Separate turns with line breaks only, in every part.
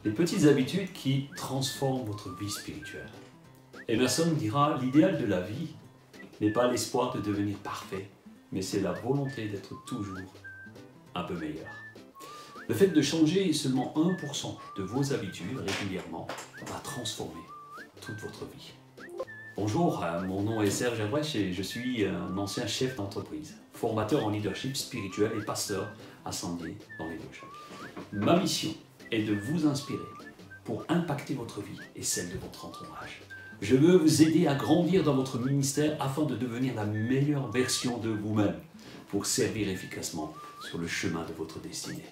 les petites habitudes qui transforment votre vie spirituelle. Emerson dira, l'idéal de la vie n'est pas l'espoir de devenir parfait, mais c'est la volonté d'être toujours un peu meilleur. Le fait de changer seulement 1% de vos habitudes régulièrement va transformer toute votre vie. Bonjour, mon nom est Serge Abrèche et je suis un ancien chef d'entreprise, formateur en leadership spirituel et pasteur à Saint-Dié dans les Vosges. Ma mission est de vous inspirer pour impacter votre vie et celle de votre entourage. Je veux vous aider à grandir dans votre ministère afin de devenir la meilleure version de vous-même pour servir efficacement sur le chemin de votre destinée.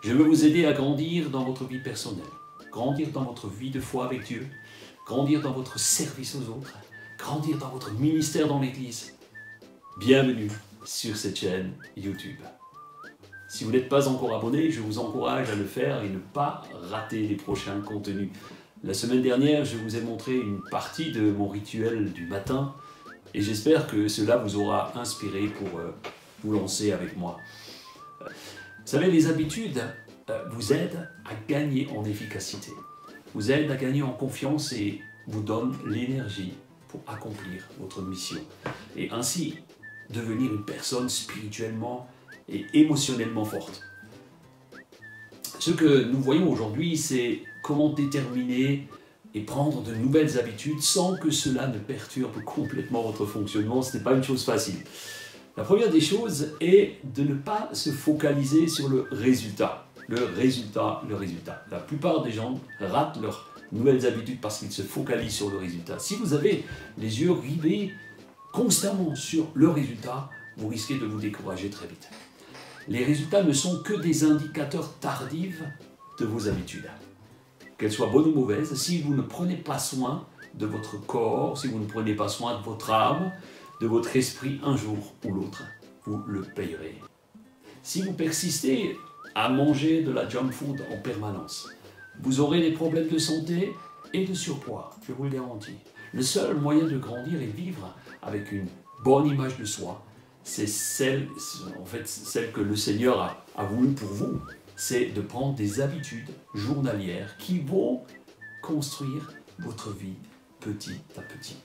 Je veux vous aider à grandir dans votre vie personnelle, grandir dans votre vie de foi avec Dieu, grandir dans votre service aux autres, grandir dans votre ministère dans l'Église. Bienvenue sur cette chaîne YouTube. Si vous n'êtes pas encore abonné, je vous encourage à le faire et ne pas rater les prochains contenus. La semaine dernière, je vous ai montré une partie de mon rituel du matin et j'espère que cela vous aura inspiré pour vous lancer avec moi. Vous savez, les habitudes vous aident à gagner en efficacité, vous aident à gagner en confiance et vous donnent l'énergie pour accomplir votre mission et ainsi devenir une personne spirituellement et émotionnellement forte. Ce que nous voyons aujourd'hui, c'est comment déterminer et prendre de nouvelles habitudes sans que cela ne perturbe complètement votre fonctionnement. Ce n'est pas une chose facile. La première des choses est de ne pas se focaliser sur le résultat. Le résultat. La plupart des gens ratent leurs nouvelles habitudes parce qu'ils se focalisent sur le résultat. Si vous avez les yeux rivés constamment sur le résultat, vous risquez de vous décourager très vite. Les résultats ne sont que des indicateurs tardifs de vos habitudes. Qu'elles soient bonnes ou mauvaises, si vous ne prenez pas soin de votre corps, si vous ne prenez pas soin de votre âme, de votre esprit, un jour ou l'autre, vous le payerez. Si vous persistez à manger de la junk food en permanence, vous aurez des problèmes de santé et de surpoids, je vous le garantis. Le seul moyen de grandir et vivre avec une bonne image de soi, c'est celle que le Seigneur a voulu pour vous, c'est de prendre des habitudes journalières qui vont construire votre vie petit à petit.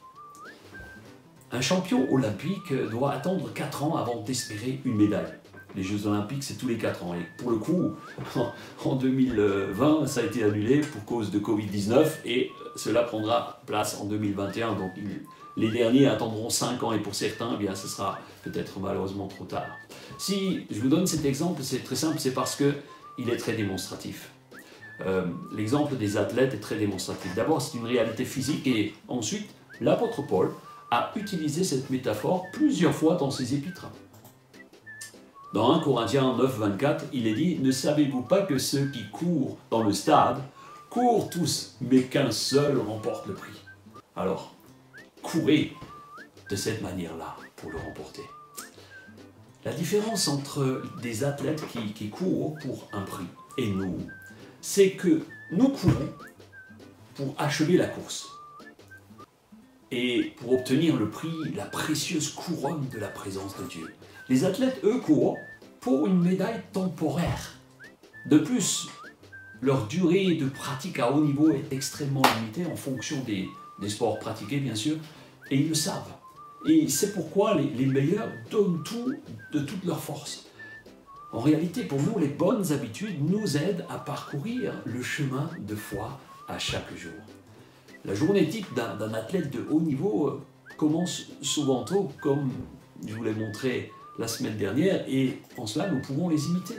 Un champion olympique doit attendre 4 ans avant d'espérer une médaille. Les Jeux Olympiques, c'est tous les 4 ans. Et pour le coup, en 2020, ça a été annulé pour cause de Covid-19 et cela prendra place en 2021. Donc les derniers attendront 5 ans et pour certains, eh bien, ce sera peut-être malheureusement trop tard. Si je vous donne cet exemple, c'est très simple, c'est parce qu'il est très démonstratif. L'exemple des athlètes est très démonstratif. D'abord, c'est une réalité physique et ensuite, l'apôtre Paul a utilisé cette métaphore plusieurs fois dans ses épîtres. Dans 1 Corinthiens 9, 24, il est dit « Ne savez-vous pas que ceux qui courent dans le stade courent tous, mais qu'un seul remporte le prix ?» Alors, courez de cette manière-là pour le remporter. La différence entre des athlètes qui courent pour un prix et nous, c'est que nous courons pour achever la course et pour obtenir le prix, la précieuse couronne de la présence de Dieu. Les athlètes, eux, courent pour une médaille temporaire. De plus, leur durée de pratique à haut niveau est extrêmement limitée en fonction des sports pratiqués, bien sûr, et ils le savent. Et c'est pourquoi les meilleurs donnent tout de toute leur force. En réalité, pour nous, les bonnes habitudes nous aident à parcourir le chemin de foi à chaque jour. La journée type d'un athlète de haut niveau commence souvent tôt, comme je vous l'ai montré la semaine dernière, et en cela, nous pouvons les imiter.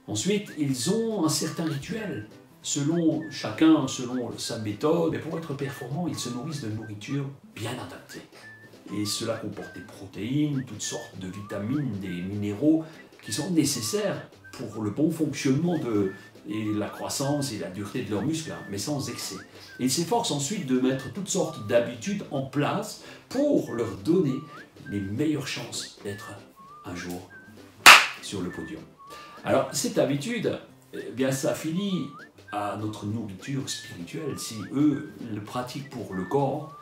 Ensuite, ils ont un certain rituel, chacun selon sa méthode, et pour être performants, ils se nourrissent de nourriture bien adaptée. Et cela comporte des protéines, toutes sortes de vitamines, des minéraux qui sont nécessaires pour le bon fonctionnement et la croissance et la dureté de leurs muscles, mais sans excès. Et ils s'efforcent ensuite de mettre toutes sortes d'habitudes en place pour leur donner les meilleures chances d'être un jour sur le podium. Alors, cette habitude, eh bien, ça finit à notre nourriture spirituelle. Si eux le pratiquent pour le corps,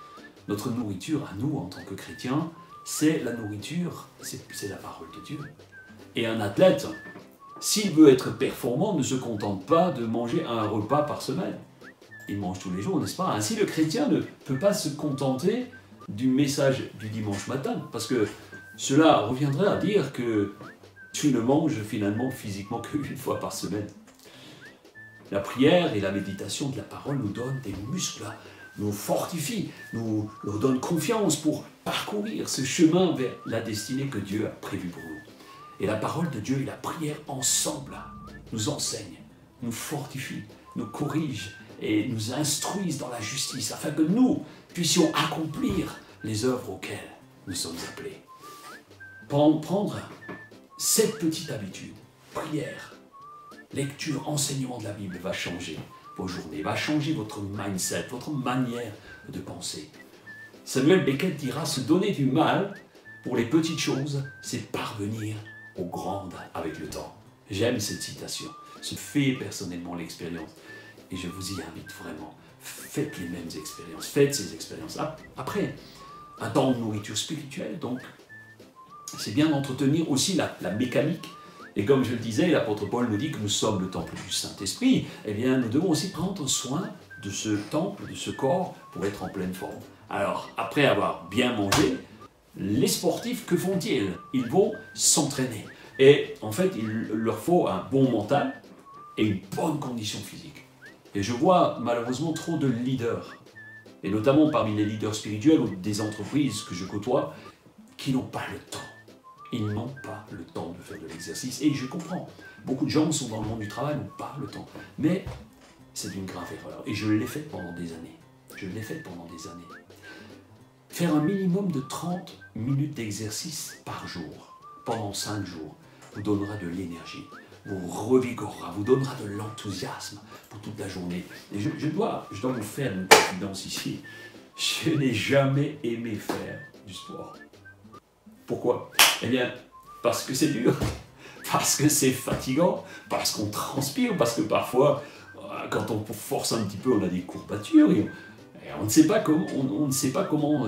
notre nourriture à nous, en tant que chrétiens, c'est la nourriture, c'est la parole de Dieu. Et un athlète, s'il veut être performant, ne se contente pas de manger un repas par semaine. Il mange tous les jours, n'est-ce pas? Ainsi, le chrétien ne peut pas se contenter du message du dimanche matin, parce que cela reviendrait à dire que tu ne manges finalement physiquement qu'une fois par semaine. La prière et la méditation de la parole nous donnent des muscles, nous fortifient, nous donnent confiance pour parcourir ce chemin vers la destinée que Dieu a prévue pour nous. Et la parole de Dieu et la prière ensemble nous enseignent, nous fortifient, nous corrigent et nous instruisent dans la justice afin que nous puissions accomplir les œuvres auxquelles nous sommes appelés. Prendre cette petite habitude, prière, lecture, enseignement de la Bible va changer vos journées, va changer votre mindset, votre manière de penser. Samuel Beckett dira, se donner du mal pour les petites choses, c'est parvenir aux grandes avec le temps. J'aime cette citation, je fais personnellement l'expérience et je vous y invite vraiment. Faites les mêmes expériences, faites ces expériences. Après, un temps de nourriture spirituelle, donc c'est bien d'entretenir aussi la mécanique. Et comme je le disais, l'apôtre Paul nous dit que nous sommes le temple du Saint-Esprit. Eh bien, nous devons aussi prendre soin de ce temple, de ce corps, pour être en pleine forme. Alors, après avoir bien mangé, les sportifs, que font-ils? Ils vont s'entraîner. Et en fait, il leur faut un bon mental et une bonne condition physique. Et je vois malheureusement trop de leaders, et notamment parmi les leaders spirituels ou des entreprises que je côtoie, qui n'ont pas le temps. Ils n'ont pas le temps de faire de l'exercice. Et je comprends. Beaucoup de gens sont dans le monde du travail, n'ont pas le temps. Mais c'est une grave erreur. Et je l'ai fait pendant des années. Je l'ai fait pendant des années. Faire un minimum de 30 minutes d'exercice par jour, pendant 5 jours, vous donnera de l'énergie, vous revigorera, vous donnera de l'enthousiasme pour toute la journée. Et je dois vous faire une confidence ici. Je n'ai jamais aimé faire du sport. Pourquoi? Eh bien, parce que c'est dur, parce que c'est fatigant, parce qu'on transpire, parce que parfois, quand on force un petit peu, on a des courbatures et on ne sait pas comment,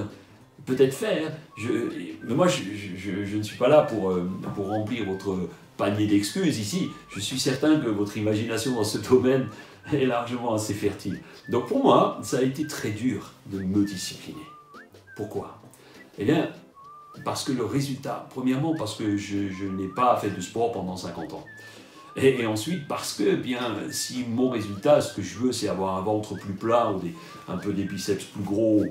peut-être faire. Mais moi, je ne suis pas là pour remplir votre panier d'excuses ici. Je suis certain que votre imagination dans ce domaine est largement assez fertile. Donc pour moi, ça a été très dur de me discipliner. Pourquoi? Eh bien, parce que le résultat, premièrement parce que je n'ai pas fait de sport pendant 50 ans. Et ensuite parce que, bien, si mon résultat, ce que je veux, c'est avoir un ventre plus plat ou un peu des biceps plus gros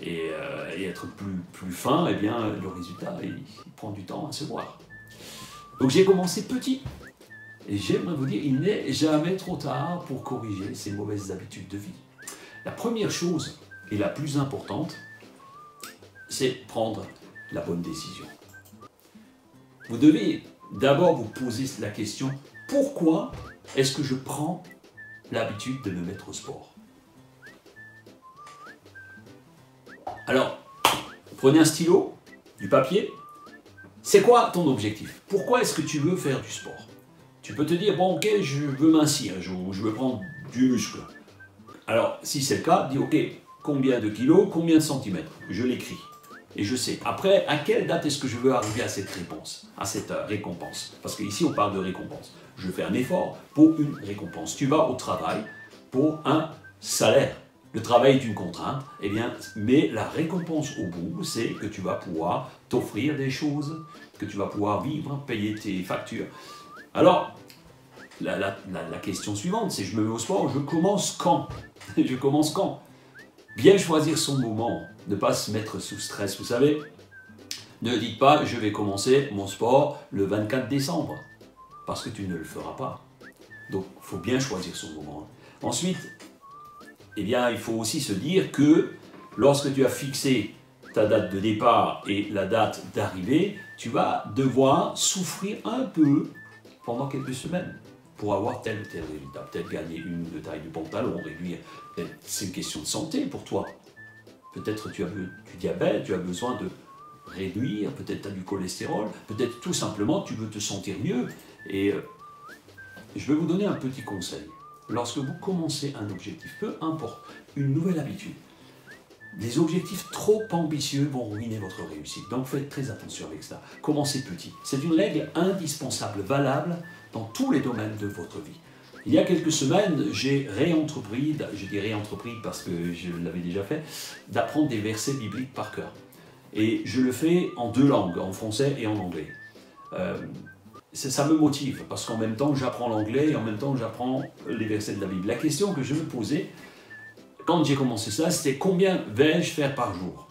et être plus fin, eh bien, le résultat, il prend du temps à se voir. Donc j'ai commencé petit. Et j'aimerais vous dire, il n'est jamais trop tard pour corriger ces mauvaises habitudes de vie. La première chose, et la plus importante, c'est prendre la bonne décision. Vous devez d'abord vous poser la question, pourquoi est-ce que je prends l'habitude de me mettre au sport? Alors, prenez un stylo, du papier. C'est quoi ton objectif? Pourquoi est-ce que tu veux faire du sport? Tu peux te dire, bon ok, je veux mincir, je veux prendre du muscle. Alors, si c'est le cas, dis ok, combien de kilos, combien de centimètres? Je l'écris. Et je sais, après, à quelle date est-ce que je veux arriver à cette réponse, à cette récompense? Parce qu'ici, on parle de récompense. Je fais un effort pour une récompense. Tu vas au travail pour un salaire. Le travail est une contrainte, eh bien, mais la récompense au bout, c'est que tu vas pouvoir t'offrir des choses, que tu vas pouvoir vivre, payer tes factures. Alors, la question suivante, c'est je me mets au sport, je commence quand? Je commence quand? Bien choisir son moment, ne pas se mettre sous stress. Vous savez, ne dites pas je vais commencer mon sport le 24 décembre, parce que tu ne le feras pas. Donc, il faut bien choisir son moment. Ensuite, eh bien, il faut aussi se dire que lorsque tu as fixé ta date de départ et la date d'arrivée, tu vas devoir souffrir un peu pendant quelques semaines pour avoir tel ou tel résultat. Peut-être gagner une de taille de pantalon, réduire. C'est une question de santé pour toi. Peut-être tu as du diabète, tu as besoin de réduire, peut-être tu as du cholestérol, peut-être tout simplement tu veux te sentir mieux. Et je vais vous donner un petit conseil. Lorsque vous commencez un objectif, peu importe, une nouvelle habitude, des objectifs trop ambitieux vont ruiner votre réussite. Donc faites très attention avec ça. Commencez petit. C'est une règle indispensable, valable dans tous les domaines de votre vie. Il y a quelques semaines, j'ai réentrepris, je dis réentrepris parce que je l'avais déjà fait, d'apprendre des versets bibliques par cœur. Et je le fais en 2 langues, en français et en anglais. Ça me motive parce qu'en même temps, j'apprends l'anglais et en même temps, j'apprends les versets de la Bible. La question que je me posais quand j'ai commencé ça, c'était combien vais-je faire par jour?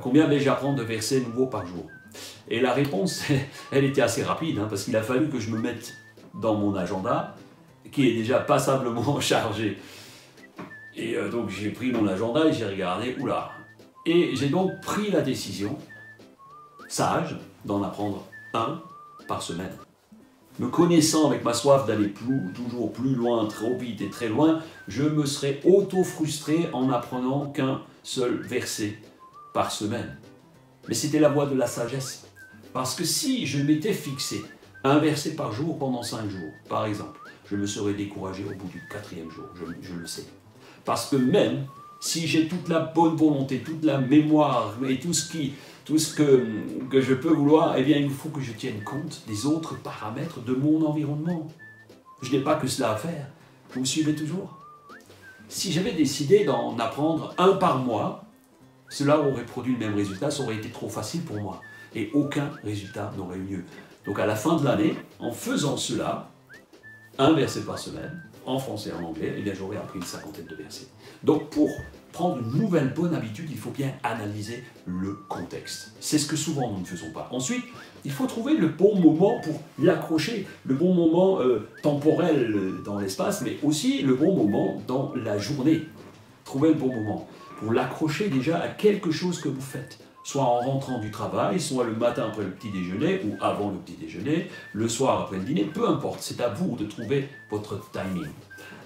Combien vais-je apprendre de versets nouveaux par jour? Et la réponse, elle était assez rapide, parce qu'il a fallu que je me mette dans mon agenda, qui est déjà passablement chargé. Et donc j'ai pris mon agenda et j'ai regardé, oula. Et j'ai donc pris la décision, sage, d'en apprendre 1 par semaine. Me connaissant avec ma soif d'aller toujours plus loin, trop vite et très loin, je me serais auto-frustré en n'apprenant qu'un seul verset par semaine. Mais c'était la voie de la sagesse. Parce que si je m'étais fixé un verset par jour pendant 5 jours, par exemple, je me serais découragé au bout du 4e jour, je le sais. Parce que même si j'ai toute la bonne volonté, toute la mémoire et tout ce que je peux vouloir, eh bien il faut que je tienne compte des autres paramètres de mon environnement. Je n'ai pas que cela à faire. Vous me suivez toujours? Si j'avais décidé d'en apprendre 1 par mois, cela aurait produit le même résultat, ça aurait été trop facile pour moi. Et aucun résultat n'aurait eu lieu. Donc à la fin de l'année, en faisant cela, 1 verset par semaine, en français et en anglais, eh bien j'aurais appris une 50aine de versets. Donc pour prendre une nouvelle bonne habitude, il faut bien analyser le contexte. C'est ce que souvent nous ne faisons pas. Ensuite, il faut trouver le bon moment pour l'accrocher, le bon moment temporel dans l'espace, mais aussi le bon moment dans la journée. Trouver le bon moment pour l'accrocher déjà à quelque chose que vous faites. Soit en rentrant du travail, soit le matin après le petit déjeuner, ou avant le petit déjeuner, le soir après le dîner, peu importe, c'est à vous de trouver votre timing.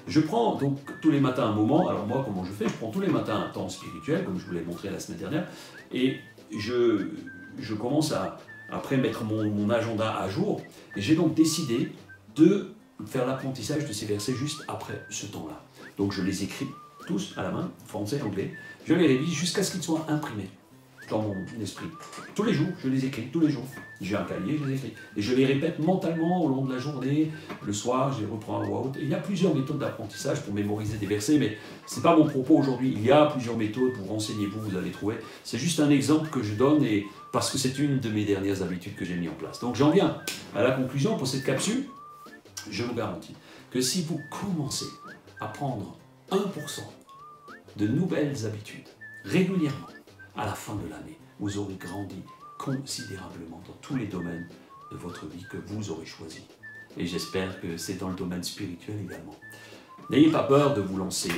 Je prends donc tous les matins un moment, alors moi comment je fais? Je prends tous les matins un temps spirituel, comme je vous l'ai montré la semaine dernière, et je commence à après mettre mon agenda à jour, et j'ai donc décidé de faire l'apprentissage de ces versets juste après ce temps-là. Donc je les écris tous à la main, français et anglais, je les révise jusqu'à ce qu'ils soient imprimés dans mon esprit. Tous les jours, je les écris, tous les jours. J'ai un cahier, je les écris. Et je les répète mentalement au long de la journée, le soir, je les reprends à voix haute. Et il y a plusieurs méthodes d'apprentissage pour mémoriser des versets, mais ce n'est pas mon propos aujourd'hui. Il y a plusieurs méthodes, pour renseignez-vous, vous allez trouver. C'est juste un exemple que je donne, et parce que c'est une de mes dernières habitudes que j'ai mis en place. Donc j'en viens à la conclusion pour cette capsule. Je vous garantis que si vous commencez à prendre 1% de nouvelles habitudes régulièrement, à la fin de l'année, vous aurez grandi considérablement dans tous les domaines de votre vie que vous aurez choisi. Et j'espère que c'est dans le domaine spirituel également. N'ayez pas peur de vous lancer.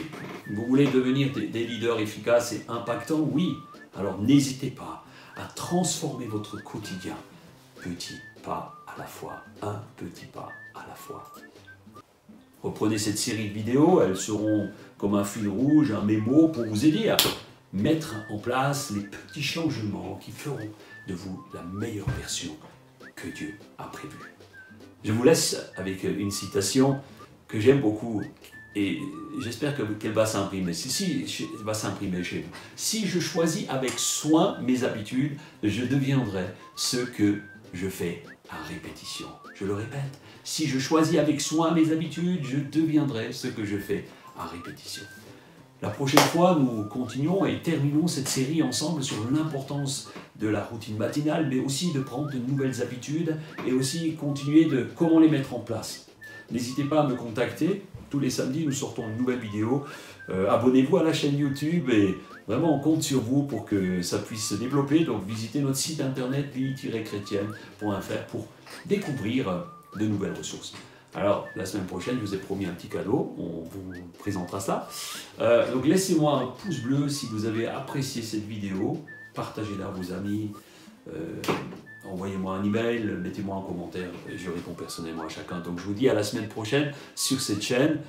Vous voulez devenir des leaders efficaces et impactants? Oui. Alors n'hésitez pas à transformer votre quotidien petit pas à la fois, un petit pas à la fois. Reprenez cette série de vidéos, elles seront comme un fil rouge, un mémo pour vous aider à mettre en place les petits changements qui feront de vous la meilleure version que Dieu a prévue. Je vous laisse avec une citation que j'aime beaucoup et j'espère qu'elle va s'imprimer. Elle va s'imprimer chez vous. Si je choisis avec soin mes habitudes, je deviendrai ce que je fais à répétition. Je le répète, si je choisis avec soin mes habitudes, je deviendrai ce que je fais à répétition. La prochaine fois, nous continuons et terminons cette série ensemble sur l'importance de la routine matinale, mais aussi de prendre de nouvelles habitudes et aussi continuer de comment les mettre en place. N'hésitez pas à me contacter. Tous les samedis, nous sortons une nouvelle vidéo. Abonnez-vous à la chaîne YouTube et vraiment on compte sur vous pour que ça puisse se développer. Donc visitez notre site internet vie-chrétienne.fr pour découvrir de nouvelles ressources. Alors, la semaine prochaine, je vous ai promis un petit cadeau, on vous présentera ça. Donc, laissez-moi un pouce bleu si vous avez apprécié cette vidéo, partagez-la à vos amis, envoyez-moi un email, mettez-moi un commentaire, et je réponds personnellement à chacun. Donc, je vous dis à la semaine prochaine sur cette chaîne.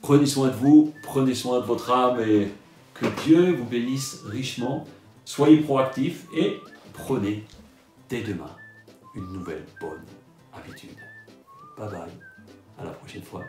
Prenez soin de vous, prenez soin de votre âme, et que Dieu vous bénisse richement. Soyez proactifs et prenez dès demain une nouvelle bonne habitude. Bye bye. À la prochaine fois.